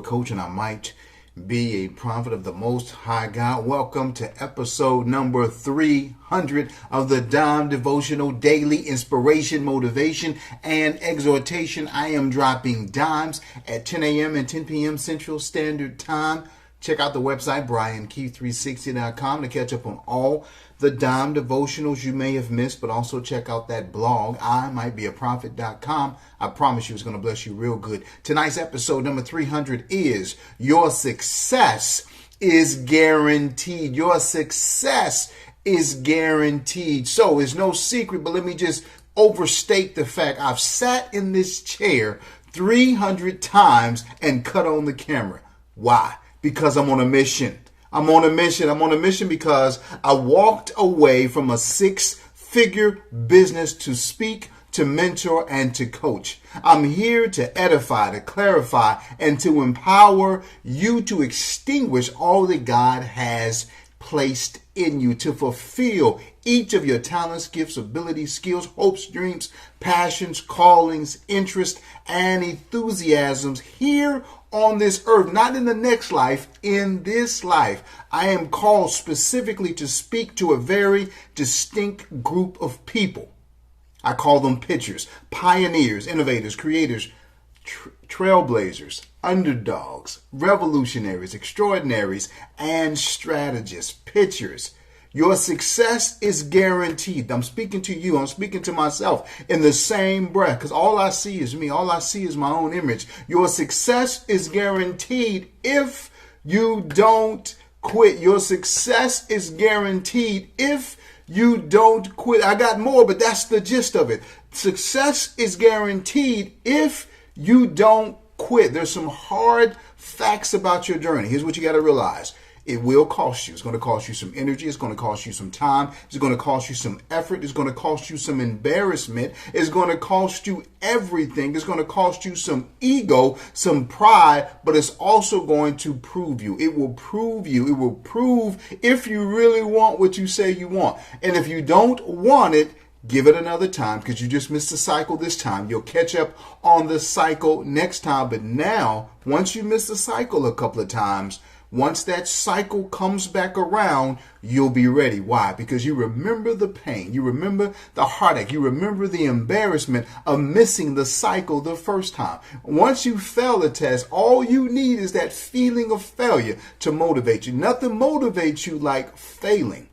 coach, and I might be a prophet of the Most High God. Welcome to episode number 300 of the Dime Devotional Daily Inspiration, Motivation, and Exhortation. I am dropping dimes at 10 a.m. and 10 p.m. Central Standard Time. Check out the website, briankey360.com, to catch up on all the dime devotionals you may have missed, but also check out that blog, imightbeaprophet.com. I promise you it's going to bless you real good. Tonight's episode number 300 is Your Success is Guaranteed. Your success is guaranteed. So it's no secret, but let me just overstate the fact. I've sat in this chair 300 times and cut on the camera. Why? Because I'm on a mission. I'm on a mission because I walked away from a six-figure business to speak, to mentor, and to coach. I'm here to edify, to clarify, and to empower you to extinguish all that God has placed in you, to fulfill each of your talents, gifts, abilities, skills, hopes, dreams, passions, callings, interests, and enthusiasms here on this earth, not in the next life, in this life. I am called specifically to speak to a very distinct group of people. I call them pitchers, pioneers, innovators, creators, trailblazers, underdogs, revolutionaries, extraordinaries, and strategists. Pitchers. Your success is guaranteed. I'm speaking to you. I'm speaking to myself in the same breath, because all I see is me. All I see is my own image. Your success is guaranteed if you don't quit. Your success is guaranteed if you don't quit. I got more, but that's the gist of it. Success is guaranteed if you don't quit. There's some hard facts about your journey. Here's what you got to realize. It will cost you. It's going to cost you some energy. It's going to cost you some time. It's going to cost you some effort. It's going to cost you some embarrassment. It's going to cost you everything. It's going to cost you some ego, some pride, but it's also going to prove you. It will prove you. It will prove if you really want what you say you want. And if you don't want it, give it another time, because you just missed the cycle this time. You'll catch up on the cycle next time. But now, once you miss the cycle a couple of times, once that cycle comes back around, you'll be ready. Why? Because you remember the pain. You remember the heartache. You remember the embarrassment of missing the cycle the first time. Once you fail the test, all you need is that feeling of failure to motivate you. Nothing motivates you like failing.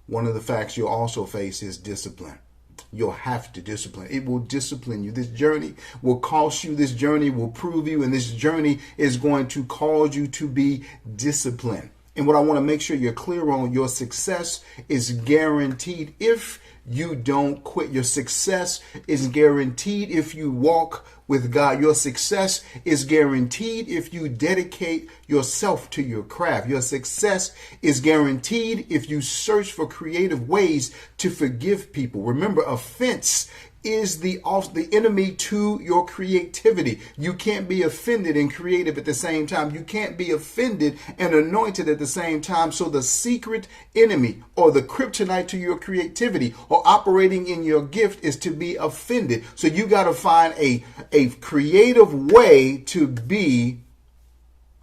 One of the facts you'll also face is discipline. You'll have to discipline. It will discipline you. This journey will cost you. This journey will prove you. And this journey is going to cause you to be disciplined. And what I want to make sure you're clear on, your success is guaranteed if you don't quit. Your success is guaranteed if you walk with God. Your success is guaranteed if you dedicate yourself to your craft. Your success is guaranteed if you search for creative ways to forgive people. Remember, offense is the enemy to your creativity. You can't be offended and creative at the same time. You can't be offended and anointed at the same time. So the secret enemy, or the kryptonite to your creativity or operating in your gift, is to be offended. So you got to find a creative way to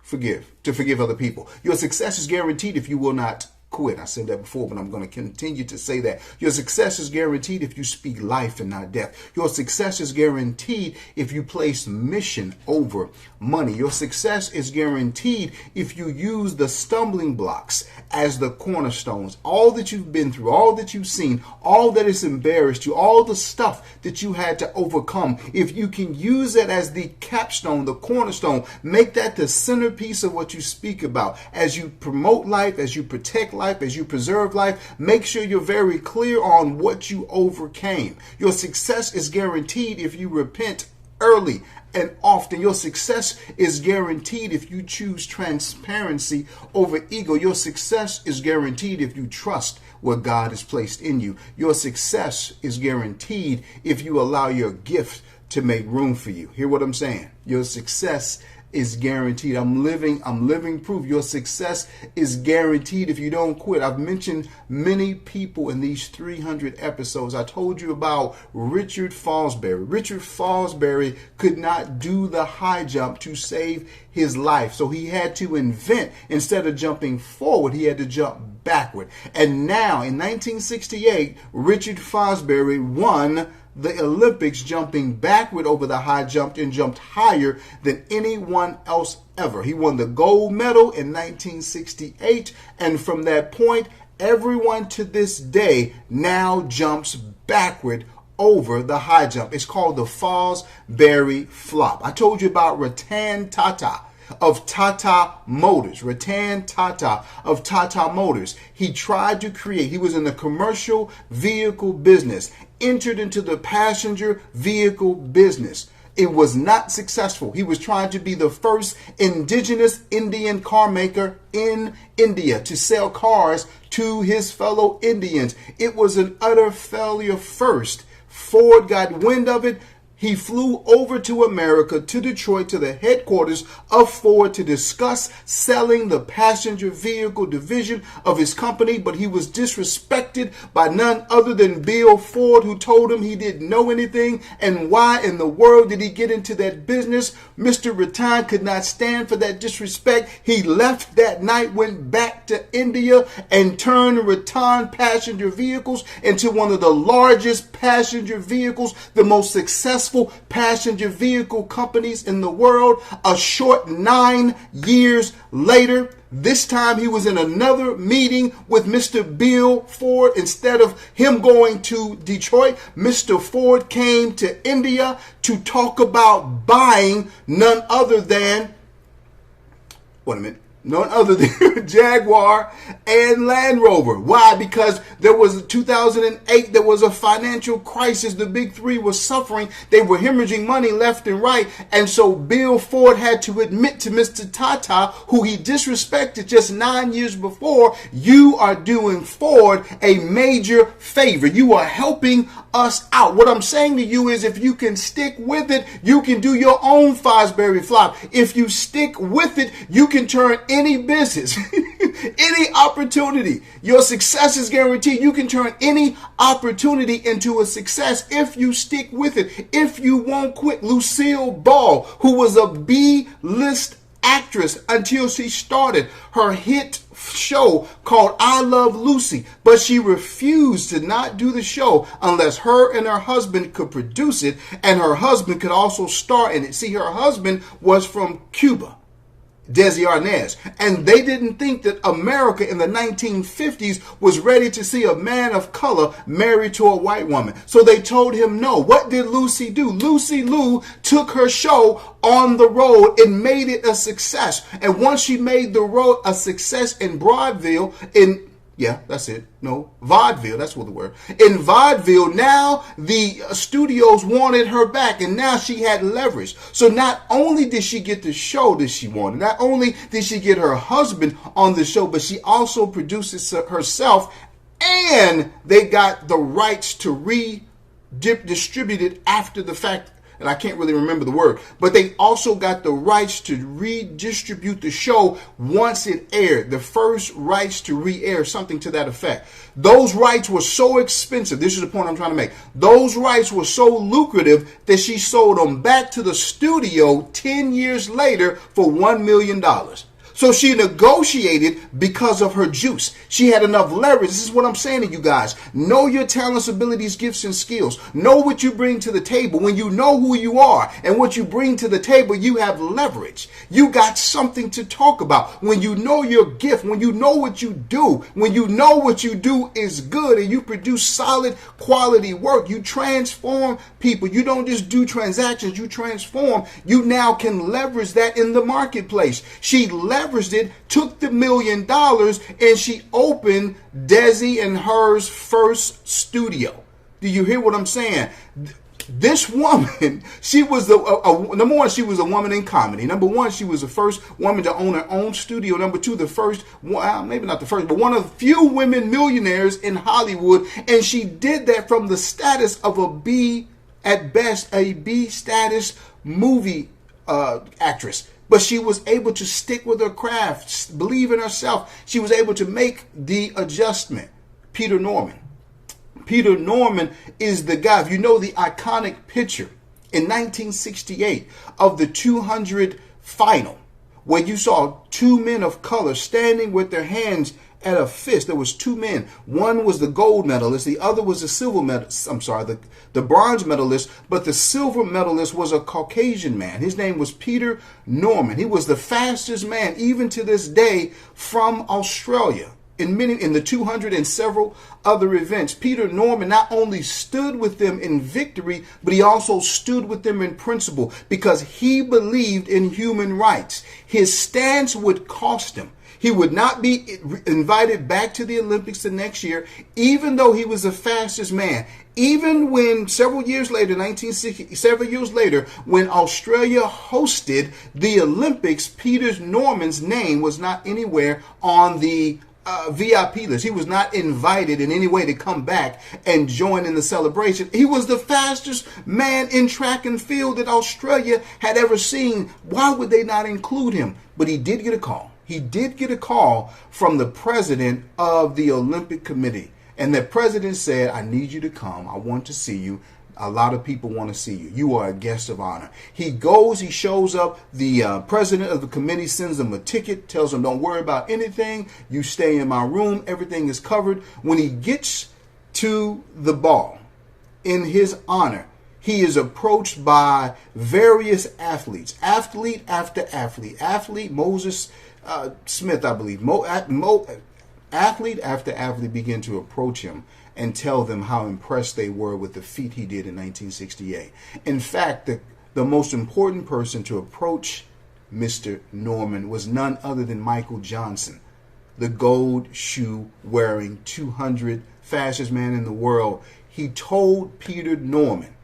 forgive other people. Your success is guaranteed if you will not quit. I said that before, but I'm going to continue to say that. Your success is guaranteed if you speak life and not death. Your success is guaranteed if you place mission over money. Your success is guaranteed if you use the stumbling blocks as the cornerstones. All that you've been through, all that you've seen, all that has embarrassed you, all the stuff that you had to overcome, if you can use it as the capstone, the cornerstone, make that the centerpiece of what you speak about. As you promote life, as you protect life, as you preserve life, make sure you're very clear on what you overcame. Your success is guaranteed if you repent early and often. Your success is guaranteed if you choose transparency over ego. Your success is guaranteed if you trust what God has placed in you. Your success is guaranteed if you allow your gift to make room for you. Hear what I'm saying? Your success is guaranteed. I'm living proof. Your success is guaranteed if you don't quit. I've mentioned many people in these 300 episodes. I told you about Richard Fosbury. Richard Fosbury could not do the high jump to save his life. So he had to invent, instead of jumping forward, he had to jump backward. And now in 1968, Richard Fosbury won the Olympics jumping backward over the high jump and jumped higher than anyone else ever. He won the gold medal in 1968, and from that point, everyone to this day now jumps backward over the high jump. It's called the Fosbury flop. I told you about Ratan Tata of Tata Motors. Ratan Tata of Tata Motors. He tried to create, he was in the commercial vehicle business, entered into the passenger vehicle business. It was not successful. He was trying to be the first indigenous Indian car maker in India to sell cars to his fellow Indians. It was an utter failure first. Ford got wind of it. He flew over to America, to Detroit, to the headquarters of Ford to discuss selling the passenger vehicle division of his company, but he was disrespected by none other than Bill Ford, who told him he didn't know anything. And why in the world did he get into that business? Mr. Ratan could not stand for that disrespect. He left that night, went back to India, and turned Ratan passenger vehicles into one of the largest passenger vehicles, the most successful passenger vehicle companies in the world. A short 9 years later, this time he was in another meeting with Mr. Bill Ford. Instead of him going to Detroit, Mr. Ford came to India to talk about buying none other than Jaguar and Land Rover. Why? Because there was 2008, there was a financial crisis. The big three were suffering. They were hemorrhaging money left and right. And so Bill Ford had to admit to Mr. Tata, who he disrespected just 9 years before, you are doing Ford a major favor. You are helping us out. What I'm saying to you is, if you can stick with it, you can do your own Fosbury flop. If you stick with it, you can turn any business, any opportunity. Your success is guaranteed. You can turn any opportunity into a success if you stick with it, if you won't quit. Lucille Ball, who was a B-list actress until she started her hit show called I Love Lucy, but she refused to not do the show unless her and her husband could produce it, and her husband could also star in it. See, her husband was from Cuba, Desi Arnaz, and they didn't think that America in the 1950s was ready to see a man of color married to a white woman. So they told him no. What did Lucy do? Lucy Liu took her show on the road and made it a success. And once she made the road a success in vaudeville, that's what the word. In vaudeville, now the studios wanted her back, and now she had leverage. So not only did she get the show that she wanted, not only did she get her husband on the show, but she also produces herself, and they got the rights to redistribute it after the fact. And I can't really remember the word, but they also got the rights to redistribute the show once it aired. The first rights to re-air, something to that effect. Those rights were so expensive. This is the point I'm trying to make. Those rights were so lucrative that she sold them back to the studio 10 years later for $1 million. So she negotiated because of her juice. She had enough leverage. This is what I'm saying to you guys. Know your talents, abilities, gifts, and skills. Know what you bring to the table. When you know who you are and what you bring to the table, you have leverage. You got something to talk about. When you know your gift, when you know what you do, when you know what you do is good and you produce solid quality work, you transform people. You don't just do transactions, you transform. You now can leverage that in the marketplace. She leveraged it, took the $1 million, and she opened Desi and hers first studio. Do you hear what I'm saying? This woman, she was number one, she was a woman in comedy. Number one, she was the first woman to own her own studio. Number two, the first, maybe not the first, but one of the few women millionaires in Hollywood. And she did that from the status of at best, a B status movie actress. But she was able to stick with her craft, believe in herself. She was able to make the adjustment. Peter Norman. Peter Norman is the guy. If you know the iconic picture in 1968 of the 200 final, where you saw two men of color standing with their hands at a fist. There was two men. One was the gold medalist. The other was the silver medalist. I'm sorry, the bronze medalist. But the silver medalist was a Caucasian man. His name was Peter Norman. He was the fastest man, even to this day, from Australia. In the 200 and several other events, Peter Norman not only stood with them in victory, but he also stood with them in principle because he believed in human rights. His stance would cost him. He would not be invited back to the Olympics the next year, even though he was the fastest man. Even when several years later, 1960, several years later, when Australia hosted the Olympics, Peter Norman's name was not anywhere on the VIP list. He was not invited in any way to come back and join in the celebration. He was the fastest man in track and field that Australia had ever seen. Why would they not include him? But he did get a call. He did get a call from the president of the Olympic Committee. And the president said, I need you to come. I want to see you. A lot of people want to see you. You are a guest of honor. He goes, he shows up. The president of the committee sends him a ticket, tells him, don't worry about anything. You stay in my room. Everything is covered. When he gets to the ball, in his honor, he is approached by various athletes, athlete after athlete. Athlete Moses Smith, I believe. Athlete after athlete began to approach him and tell them how impressed they were with the feat he did in 1968. In fact, the most important person to approach Mr. Norman was none other than Michael Johnson, the gold shoe wearing 200 fastest man in the world. He told Peter Norman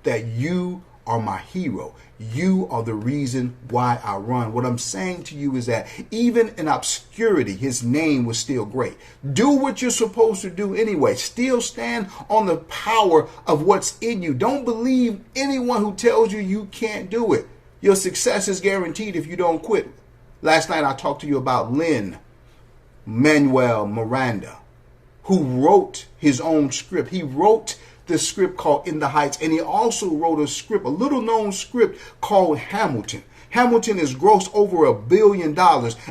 that you are my hero. You are the reason why I run. What I'm saying to you is that even in obscurity, his name was still great. Do what you're supposed to do anyway. Still stand on the power of what's in you. Don't believe anyone who tells you you can't do it. Your success is guaranteed if you don't quit. Last night I talked to you about Lin-Manuel Miranda, who wrote his own script. He wrote the script called In the Heights, and he also wrote a script, a little known script called Hamilton. Hamilton has grossed over $1 billion,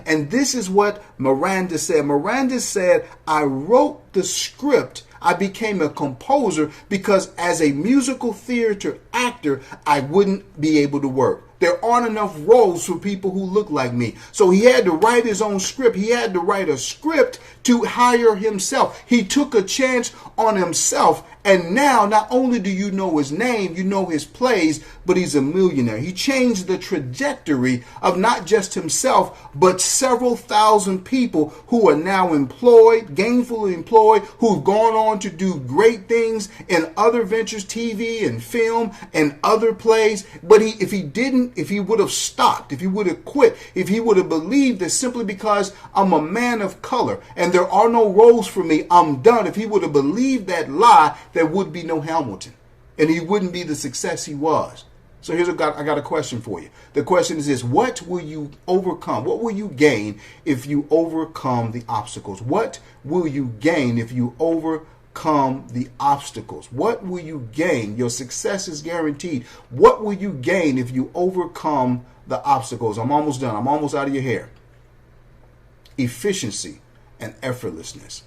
and this is what Miranda said. Miranda said, I wrote the script, I became a composer because as a musical theater actor, I wouldn't be able to work. There aren't enough roles for people who look like me. So he had to write his own script. He had to write a script to hire himself. He took a chance on himself. And now not only do you know his name, you know his plays, but he's a millionaire. He changed the trajectory of not just himself, but several thousand people who are now employed, gainfully employed, who've gone on to do great things in other ventures, TV and film and other plays. But if he would have stopped, if he would have quit, if he would have believed that simply because I'm a man of color and there are no roles for me, I'm done. If he would have believed that lie, there would be no Hamilton, and he wouldn't be the success he was. So I got a question for you. The question is this: what will you overcome? What will you gain if you overcome the obstacles? What will you gain if you overcome the obstacles? What will you gain? Your success is guaranteed. What will you gain if you overcome the obstacles? I'm almost done. I'm almost out of your hair. Efficiency and effortlessness.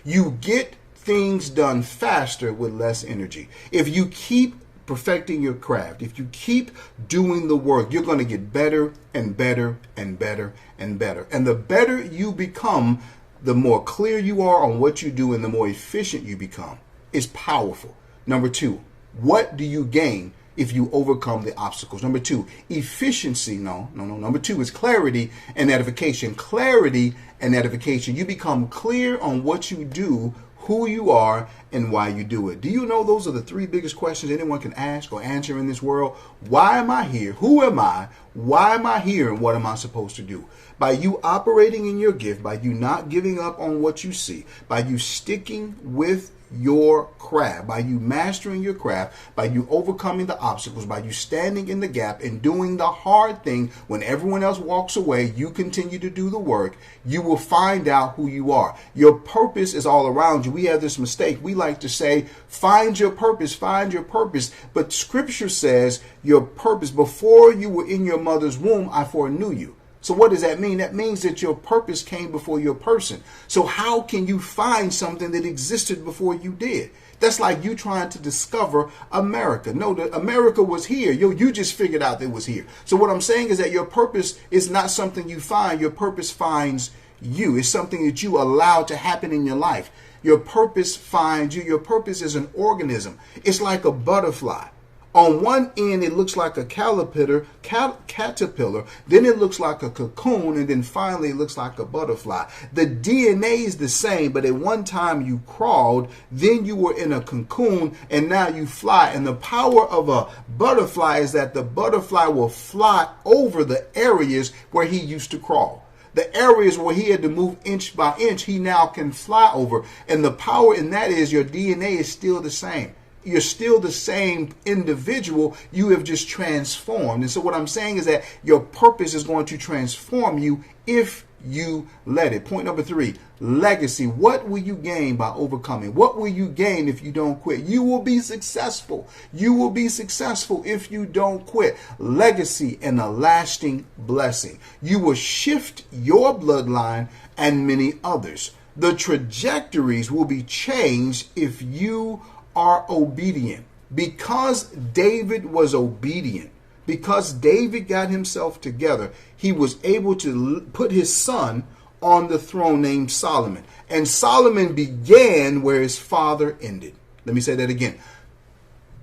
You get things done faster with less energy. If you keep perfecting your craft, if you keep doing the work, you're going to get better and better and better and better. And the better you become, the more clear you are on what you do and the more efficient you become. It's powerful. Number two, what do you gain if you overcome the obstacles? Number two, efficiency. No. Number two is clarity and edification. Clarity and edification. You become clear on what you do, who you are, and why you do it. Do you know those are the three biggest questions anyone can ask or answer in this world? Why am I here? Who am I? Why am I here? And what am I supposed to do? By you operating in your gift, by you not giving up on what you see, by you sticking with your craft, by you mastering your craft, by you overcoming the obstacles, by you standing in the gap and doing the hard thing when everyone else walks away, you continue to do the work, you will find out who you are. Your purpose is all around you. We have this mistake. We like to say, find your purpose, find your purpose. But scripture says your purpose, before you were in your mother's womb, I foreknew you. So what does that mean? That means that your purpose came before your person. So how can you find something that existed before you did? That's like you trying to discover America. No, America was here. You just figured out that it was here. So what I'm saying is that your purpose is not something you find. Your purpose finds you. It's something that you allow to happen in your life. Your purpose finds you. Your purpose is an organism. It's like a butterfly. On one end, it looks like a caterpillar, then it looks like a cocoon, and then finally it looks like a butterfly. The DNA is the same, but at one time you crawled, then you were in a cocoon, and now you fly. And the power of a butterfly is that the butterfly will fly over the areas where he used to crawl. The areas where he had to move inch by inch, he now can fly over. And the power in that is your DNA is still the same. You're still the same individual. You have just transformed. And so what I'm saying is that your purpose is going to transform you if you let it. Point number 3, legacy. What will you gain by overcoming? What will you gain if you don't quit? You will be successful. You will be successful if you don't quit. Legacy and a lasting blessing. You will shift your bloodline and many others. The trajectories will be changed if you are obedient. Because David was obedient, because David got himself together, he was able to put his son on the throne named Solomon. And Solomon began where his father ended. Let me say that again.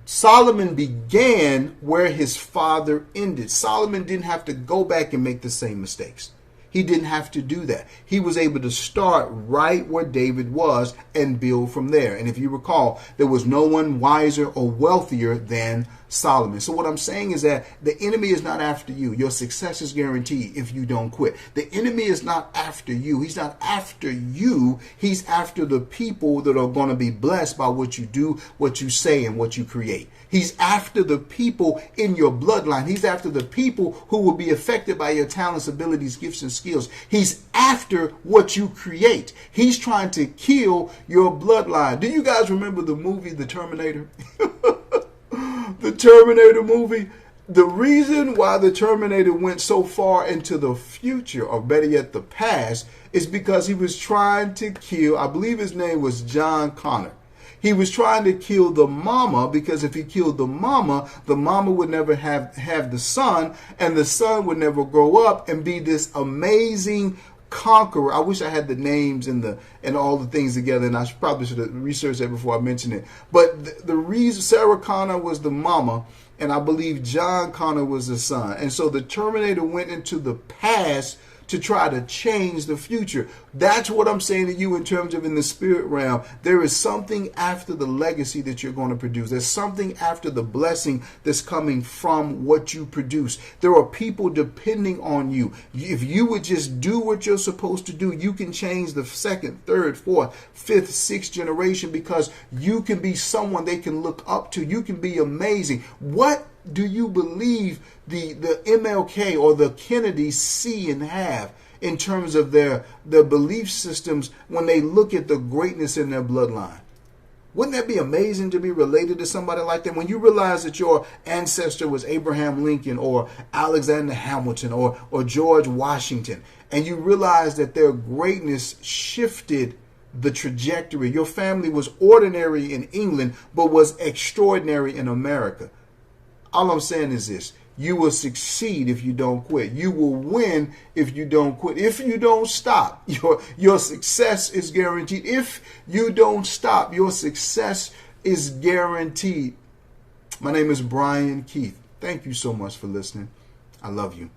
Solomon began where his father ended. Solomon didn't have to go back and make the same mistakes. He didn't have to do that. He was able to start right where David was and build from there. And if you recall, there was no one wiser or wealthier than Solomon. So what I'm saying is that the enemy is not after you. Your success is guaranteed if you don't quit. The enemy is not after you. He's not after you. He's after the people that are going to be blessed by what you do, what you say, and what you create. He's after the people in your bloodline. He's after the people who will be affected by your talents, abilities, gifts, and skills. He's after what you create. He's trying to kill your bloodline. Do you guys remember the movie The Terminator? The Terminator movie. The reason why the Terminator went so far into the future, or better yet, the past, is because he was trying to kill, I believe his name was John Connor. He was trying to kill the mama, because if he killed the mama would never have the son, and the son would never grow up and be this amazing conqueror. I wish I had the names and all the things together, and I probably should have researched that before I mentioned it. But the reason Sarah Connor was the mama, and I believe John Connor was the son. And so the Terminator went into the past to try to change the future. That's what I'm saying to you in terms of in the spirit realm. There is something after the legacy that you're going to produce. There's something after the blessing that's coming from what you produce. There are people depending on you. If you would just do what you're supposed to do, you can change the second, third, fourth, fifth, sixth generation, because you can be someone they can look up to. You can be amazing. What do you believe the MLK or the Kennedys see and have in terms of their belief systems when they look at the greatness in their bloodline? Wouldn't that be amazing to be related to somebody like that? When you realize that your ancestor was Abraham Lincoln or Alexander Hamilton or George Washington, and you realize that their greatness shifted the trajectory. Your family was ordinary in England, but was extraordinary in America. All I'm saying is this: you will succeed if you don't quit. You will win if you don't quit. If you don't stop, your success is guaranteed. If you don't stop, your success is guaranteed. My name is Brian Keith. Thank you so much for listening. I love you.